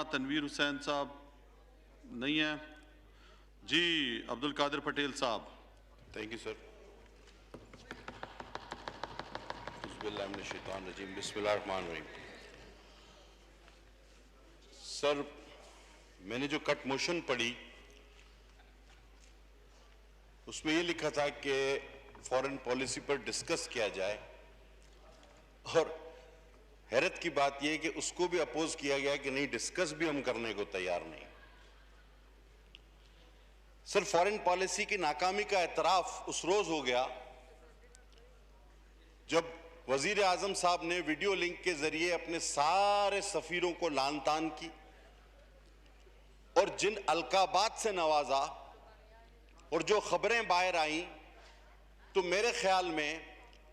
तनवीर हुसैन साहब नहीं है जी। अब्दुल कादिर पटेल साहब। Thank you sir. बिस्मिल्लाहिर्रहमानिर्रहीम। सर, मैंने जो कट मोशन पढ़ी उसमें ये लिखा था कि फॉरेन पॉलिसी पर डिस्कस किया जाए, और हैरत की बात यह है कि उसको भी अपोज किया गया कि नहीं, डिस्कस भी हम करने को तैयार नहीं। सर, फॉरेन पॉलिसी की नाकामी का एतराफ उस रोज हो गया जब वजीर आजम साहब ने वीडियो लिंक के जरिए अपने सारे सफीरों को लान तान की और जिन अलकाबात से नवाजा और जो खबरें बाहर आई, तो मेरे ख्याल में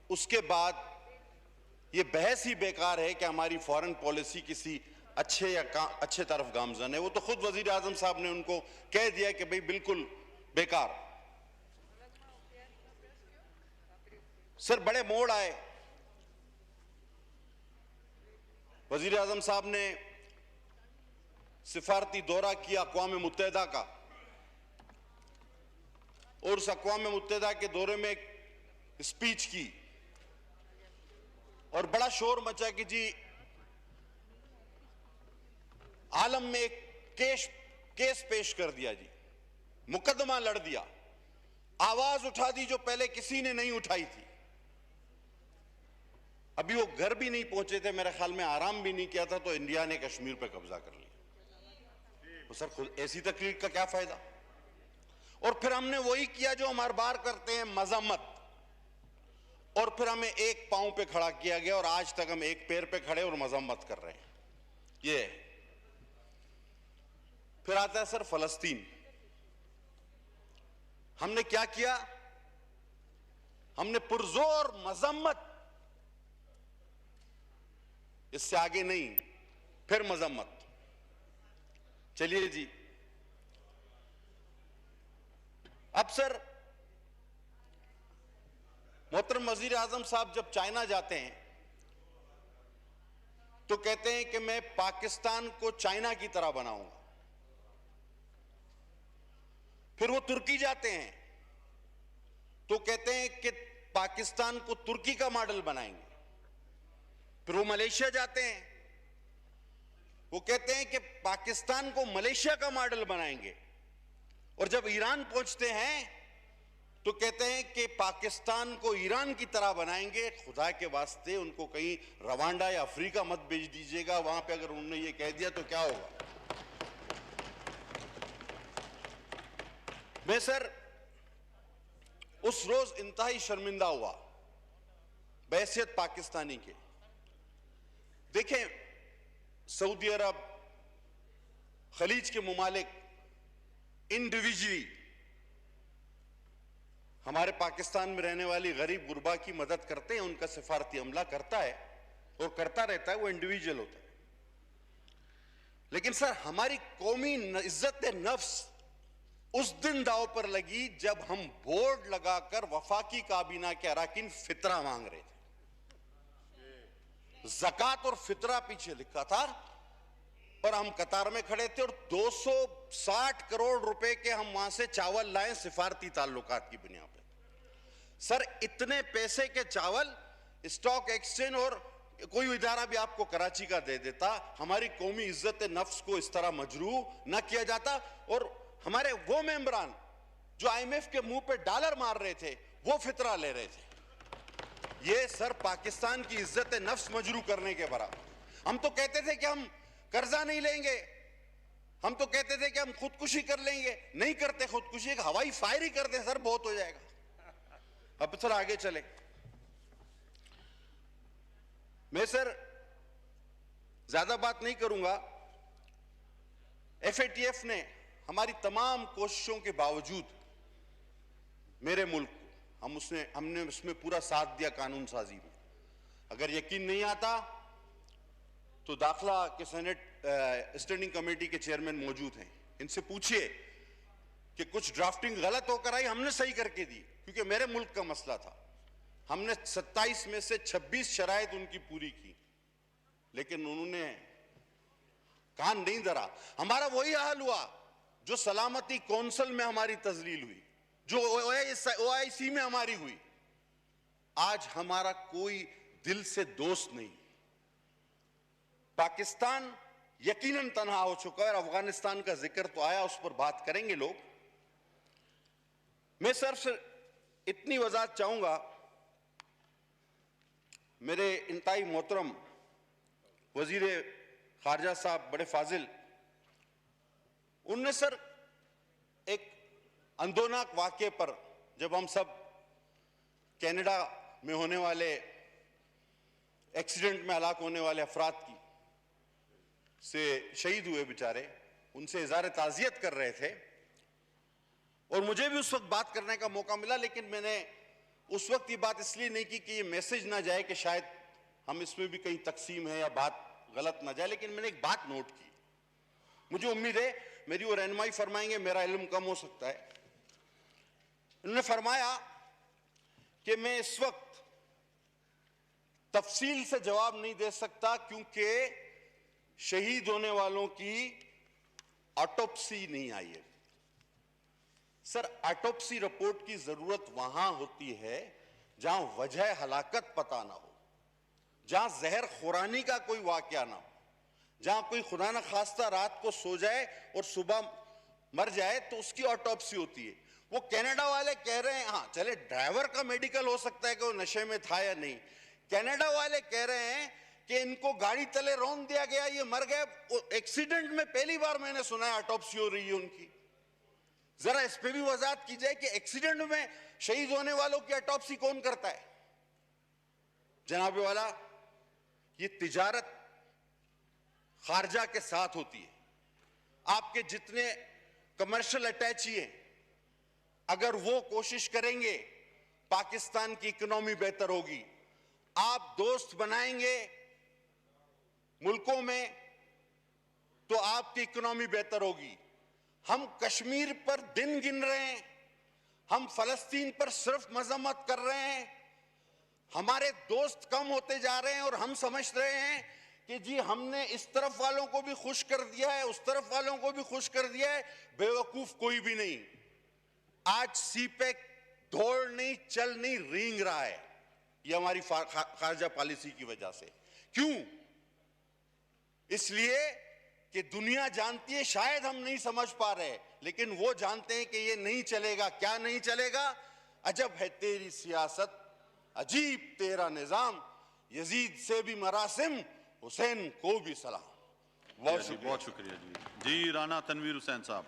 उसके बाद ये बहस ही बेकार है कि हमारी फॉरेन पॉलिसी किसी अच्छे या अच्छे तरफ गामजन है। वो तो खुद वजीर आजम साहब ने उनको कह दिया कि भाई बिल्कुल बेकार। सर, बड़े मोड़ आए। वजीर आजम साहब ने सिफारती दौरा किया अक़वाम मुत्तहिदा का, और उस अक़वाम मुत्तहिदा के दौरे में एक स्पीच की और बड़ा शोर मचा कि जी आलम में एक केस पेश कर दिया, जी मुकदमा लड़ दिया, आवाज उठा दी जो पहले किसी ने नहीं उठाई थी। अभी वो घर भी नहीं पहुंचे थे, मेरे ख्याल में आराम भी नहीं किया था, तो इंडिया ने कश्मीर पर कब्जा कर लिया। तो सर, खुद ऐसी तकरीर का क्या फायदा। और फिर हमने वही किया जो हम हर बार करते हैं, मजम्मत, और फिर हमें एक पांव पे खड़ा किया गया और आज तक हम एक पैर पे खड़े और मजम्मत कर रहे हैं। ये फिर आता है सर फलस्तीन। हमने क्या किया? हमने पुरजोर मजम्मत, इससे आगे नहीं, फिर मजम्मत। चलिए जी, अब सर मोहतरम वजीर आजम साहब जब चाइना जाते हैं तो कहते हैं कि मैं पाकिस्तान को चाइना की तरह बनाऊंगा। फिर वो तुर्की जाते हैं तो कहते हैं कि पाकिस्तान को तुर्की का मॉडल बनाएंगे। फिर वो मलेशिया जाते हैं, वो कहते हैं कि पाकिस्तान को मलेशिया का मॉडल बनाएंगे। और जब ईरान पहुंचते हैं तो कहते हैं कि पाकिस्तान को ईरान की तरह बनाएंगे। खुदा के वास्ते उनको कहीं रवांडा या अफ्रीका मत भेज दीजिएगा, वहां पे अगर उन्होंने ये कह दिया तो क्या होगा। मैं सर उस रोज इंतहाई शर्मिंदा हुआ बहैसियत पाकिस्तानी के। देखें, सऊदी अरब, खलीज के मुमालिक इंडिविजुअली हमारे पाकिस्तान में रहने वाली गरीब गुरबा की मदद करते हैं, उनका सिफारती अमला करता है और करता रहता है, वो इंडिविजुअल होता है। लेकिन सर, हमारी कौमी इज्जत नफ्स उस दिन दांव पर लगी जब हम बोर्ड लगाकर वफाकी काबीना के अराकीन फितरा मांग रहे थे। ज़कात और फितरा पीछे लिखा था और हम कतार में खड़े थे, और 260 करोड़ रुपए के हम वहां से चावल लाए सिफारती ताल्लुकात की बुनियाद पे। सर, इतने पैसे के चावल स्टॉक एक्सचेंज और कोई इदारा भी आपको कराची का दे देता, हमारी कौमी इज्जत नफ्स को इस तरह मजरूह न किया जाता। और हमारे वो मेंबरान जो IMF के मुंह पे डॉलर मार रहे थे, वो फितरा ले रहे थे। ये सर पाकिस्तान की इज्जत नफ्स मजरूह करने के बराबर। हम तो कहते थे कि हम कर्जा नहीं लेंगे, हम तो कहते थे कि हम खुदकुशी कर लेंगे, नहीं करते खुदकुशी, एक हवाई फायर ही कर दे सर, बहुत हो जाएगा। अब सर आगे चले। मैं सर ज्यादा बात नहीं करूंगा। FATF ने हमारी तमाम कोशिशों के बावजूद मेरे मुल्क को हमने उसमें पूरा साथ दिया कानून साजी में। अगर यकीन नहीं आता तो दाखिला के सेनेट स्टैंडिंग कमेटी के चेयरमैन मौजूद हैं, इनसे पूछिए कि कुछ ड्राफ्टिंग गलत होकर आई, हमने सही करके दी, क्योंकि मेरे मुल्क का मसला था। हमने 27 में से 26 शराइत उनकी पूरी की, लेकिन उन्होंने कान नहीं धरा। हमारा वही हाल हुआ जो सलामती कौंसिल में हमारी तजलील हुई, जो OIC में हमारी हुई। आज हमारा कोई दिल से दोस्त नहीं। पाकिस्तान यकीनन तन्हा हो चुका है और अफगानिस्तान का जिक्र तो आया, उस पर बात करेंगे लोग। मैं सिर्फ इतनी वजाहत चाहूंगा, मेरे इंतहाई मोहतरम वजीर खारजा साहब बड़े फाजिल, उनने सर एक अंदोनाक वाक़े पर, जब हम सब कनाडा में होने वाले एक्सीडेंट में हलाक होने वाले अफराद की से शहीद हुए बेचारे, उनसे इज़हार ताज़ियत कर रहे थे और मुझे भी उस वक्त बात करने का मौका मिला, लेकिन मैंने उस वक्त ये बात इसलिए नहीं की कि ये मैसेज ना जाए कि शायद हम इसमें भी कहीं तकसीम है या बात गलत ना जाए, लेकिन मैंने एक बात नोट की। मुझे उम्मीद है मेरी वो रहनुमाई फरमाएंगे, मेरा इल्म कम हो सकता है। उन्होंने फरमाया कि मैं इस वक्त तफसील से जवाब नहीं दे सकता क्योंकि शहीद होने वालों की ऑटोप्सी नहीं आई है। सर, ऑटोप्सी रिपोर्ट की जरूरत वहां होती है जहां वजह हलाकत पता ना हो, जहां जहर खुरानी का कोई वाकया ना हो, जहां कोई खुदा न खास्ता रात को सो जाए और सुबह मर जाए तो उसकी ऑटोप्सी होती है। वो कनाडा वाले कह रहे हैं, हाँ चले ड्राइवर का मेडिकल हो सकता है कि वो नशे में था या नहीं, कनाडा वाले कह रहे हैं कि इनको गाड़ी तले रौंद दिया गया, ये मर गए। एक्सीडेंट में पहली बार मैंने सुना है ऑटोप्सी हो रही है उनकी। जरा इस पे भी वजाहत की जाए कि एक्सीडेंट में शहीद होने वालों की ऑटोप्सी कौन करता है? जनाब वाला, ये तिजारत खारजा के साथ होती है। आपके जितने कमर्शियल अटैची हैं, अगर वो कोशिश करेंगे पाकिस्तान की इकोनॉमी बेहतर होगी। आप दोस्त बनाएंगे मुल्कों में तो आपकी इकोनॉमी बेहतर होगी। हम कश्मीर पर दिन गिन रहे हैं, हम फलस्तीन पर सिर्फ मजम्मत कर रहे हैं, हमारे दोस्त कम होते जा रहे हैं और हम समझ रहे हैं कि जी हमने इस तरफ वालों को भी खुश कर दिया है, उस तरफ वालों को भी खुश कर दिया है। बेवकूफ कोई भी नहीं। आज सीपेक दौड़ नहीं, चल नहीं, रेंग रहा है। ये हमारी खारजा पॉलिसी की वजह से। क्यों? इसलिए कि दुनिया जानती है, शायद हम नहीं समझ पा रहे, लेकिन वो जानते हैं कि ये नहीं चलेगा। क्या नहीं चलेगा? अजब है तेरी सियासत, अजीब तेरा निजाम, यजीद से भी मरासिम, हुसैन को भी सलाम। बहुत शुक्रिया जी। जी राना तनवीर हुसैन साहब।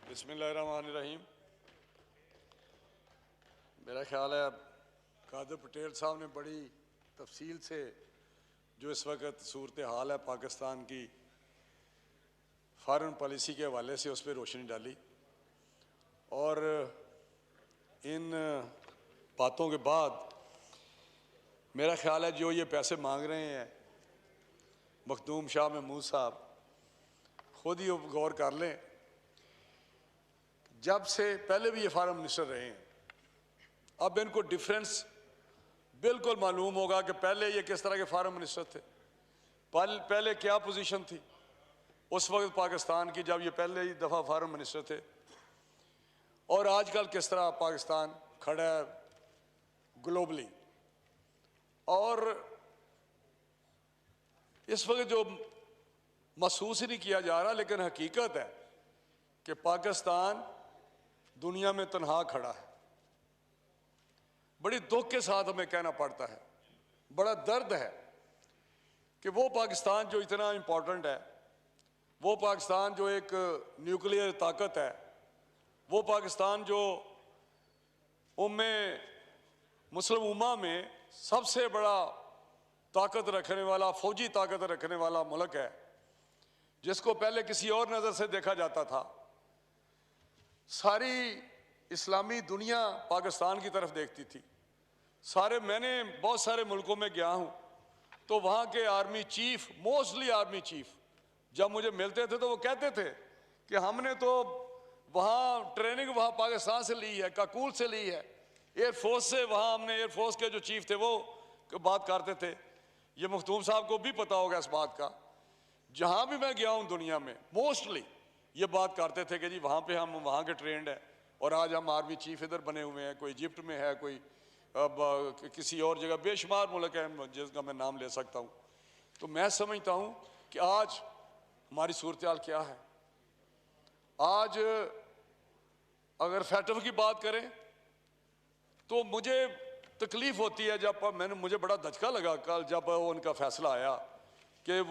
बिस्मिल्लाहिर्रहमानिर्रहीम। मेरा ख्याल है कादर पटेल साहब ने बड़ी तफसील से जो इस वक्त सूरत हाल है पाकिस्तान की फॉरेन पॉलिसी के हवाले से उस पर रोशनी डाली, और इन बातों के बाद मेरा ख्याल है जो ये पैसे मांग रहे हैं मखदूम शाह महमूद साहब, खुद ही गौर कर लें। जब से पहले भी ये फॉरेन मिनिस्टर रहे हैं, अब इनको डिफरेंस बिल्कुल मालूम होगा कि पहले ये किस तरह के फॉरेन मिनिस्टर थे, पहले क्या पोजीशन थी उस वक्त पाकिस्तान की जब ये पहले ही दफ़ा फॉरेन मिनिस्टर थे, और आजकल किस तरह पाकिस्तान खड़ा है ग्लोबली। और इस वक्त जो महसूस ही नहीं किया जा रहा, लेकिन हकीकत है कि पाकिस्तान दुनिया में तन्हा खड़ा है। बड़ी दुख के साथ हमें कहना पड़ता है, बड़ा दर्द है कि वो पाकिस्तान जो इतना इम्पोर्टेंट है, वो पाकिस्तान जो एक न्यूक्लियर ताकत है, वो पाकिस्तान जो मुस्लिम उम्मा में सबसे बड़ा ताकत रखने वाला, फौजी ताकत रखने वाला मुल्क है, जिसको पहले किसी और नज़र से देखा जाता था। सारी इस्लामी दुनिया पाकिस्तान की तरफ देखती थी। मैंने बहुत सारे मुल्कों में गया हूँ, तो वहाँ के army chief, mostly army chief जब मुझे मिलते थे तो वो कहते थे कि हमने तो वहाँ ट्रेनिंग वहाँ पाकिस्तान से ली है, काकूल से ली है, एयरफोर्स से। वहाँ हमने एयरफोर्स के जो चीफ थे वो बात करते थे ये मखदूम साहब को भी पता होगा इस बात का, जहां भी मैं गया हूं दुनिया में मोस्टली ये बात करते थे कि जी वहां पे हम वहां के ट्रेंड है, और आज हम आर्मी चीफ इधर बने हुए हैं, कोई इजिप्ट में है, कोई किसी और जगह, बेशुमार मुल्क है जिसका मैं नाम ले सकता हूं। तो मैं समझता हूं कि आज हमारी सूरत हाल क्या है। आज अगर फैटव की बात करें तो मुझे तकलीफ होती है, जब मुझे बड़ा धचका लगा कल जब उनका फैसला आया कि